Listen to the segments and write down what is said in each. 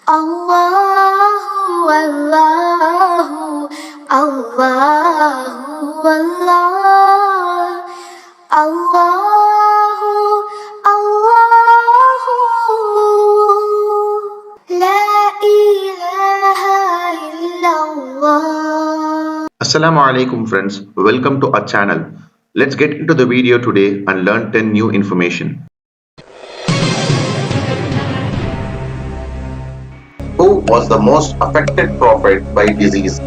Allahu, Allahu, Allahu, Allah. Allahu, Allahu, La ilaha illallah. Assalamu alaikum friends, welcome to our channel. Let's get into the video today and learn 10 new information. Who was the most affected prophet by disease?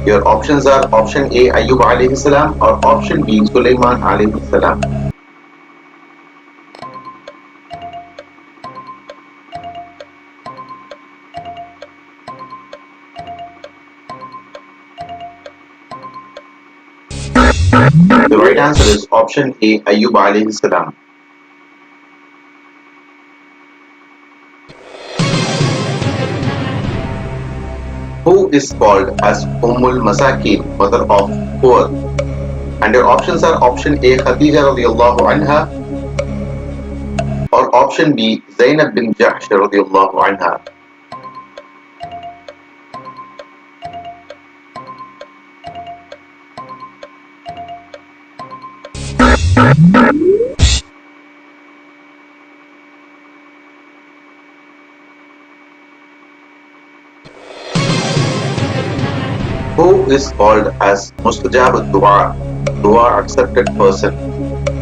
Your options are option A Ayyub alayhi salam or option B Sulaiman alayhi salam. The right answer is option A Ayyub alayhi salam. Who is called as Ummul Masakin, mother of poor? And your options are option A Khadija radiyallahu anha or option B Zainab bin Jahsh radiyallahu anha. Who is called as Mustajab Dua, Dua accepted person?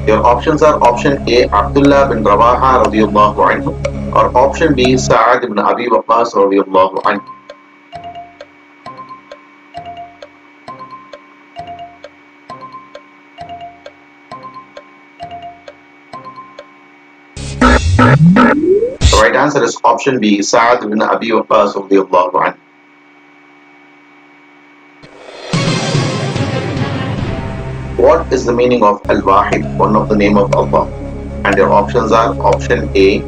Your options are option A Abdullah bin Rawaha radiyallahu anhu or option B Sa'ad ibn Abi Waqqas radiyallahu anhu. The right answer is option B Sa'ad ibn Abi Waqqas radiyallahu anhu. What is the meaning of Al-Wahid, one of the name of Allah? And your options are option A,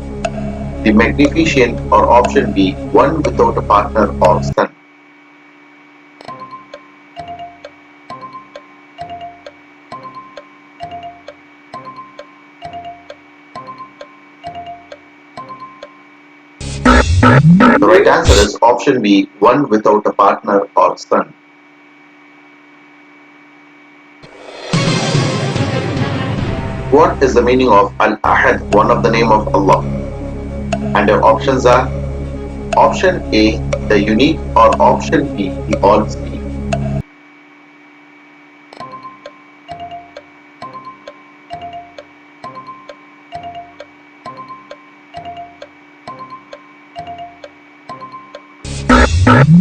the Magnificent, or option B, one without a partner or son. The right answer is option B, one without a partner or son. What is the meaning of Al-Ahad, one of the name of Allah? And your options are option A, the unique, or option B, the all-seeing.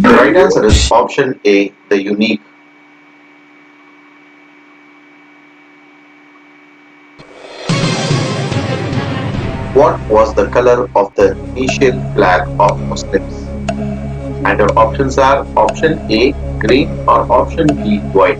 The right answer is option A, the unique. What was the color of the initial flag of Muslims? And your options are option A, green, or option B, white.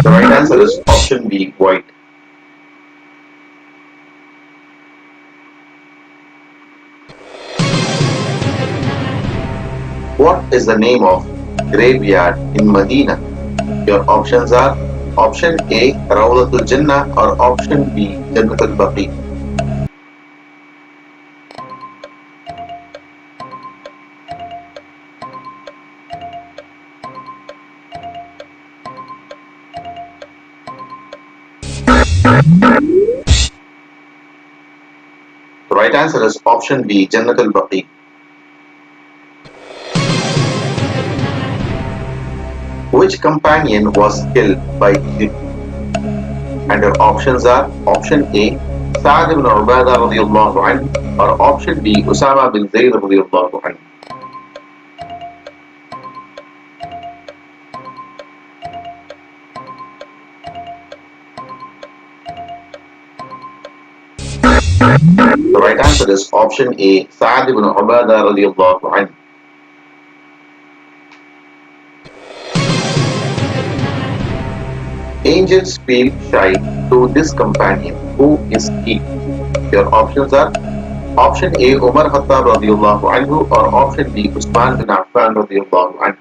The right answer is option B, white. What is the name of graveyard in Medina? Your options are option A Rawdatul Jannah or option B Jannatul Baqi. The right answer is option B Jannatul Baqi. Which companion was killed by Jinn? And your options are option A Sa'ad ibn Ubadah radiyallahu anhu or option B Usama bin Zayd radiyallahu anhu. The right answer is option A Sa'ad ibn Ubadah radiyallahu anhu. Angels feel shy to this companion. Who is he? Your options are Option A, Umar Khattab radiallahu anhu, or option B, Usman bin Affan radiallahu anhu.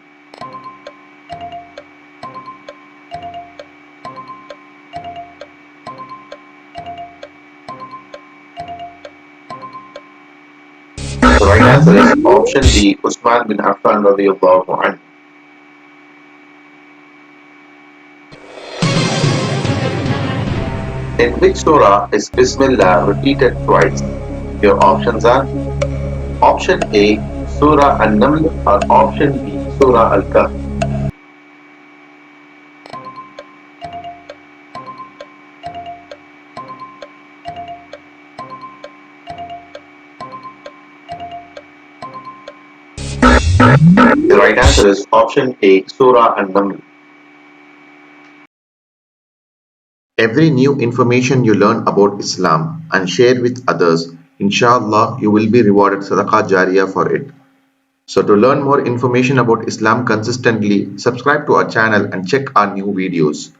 The right answer is option B, Usman bin Affan radiallahu anhu. In which surah is Bismillah repeated twice? Your options are option A, Surah An-Naml, or option B, Surah Al-Kahf. The right answer is option A, Surah An-Naml. Every new information you learn about Islam and share with others, inshallah, you will be rewarded sadaqah jariyah for it. So to learn more information about Islam consistently, subscribe to our channel and check our new videos.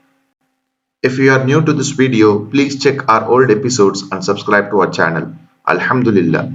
If you are new to this video, please check our old episodes and subscribe to our channel. Alhamdulillah.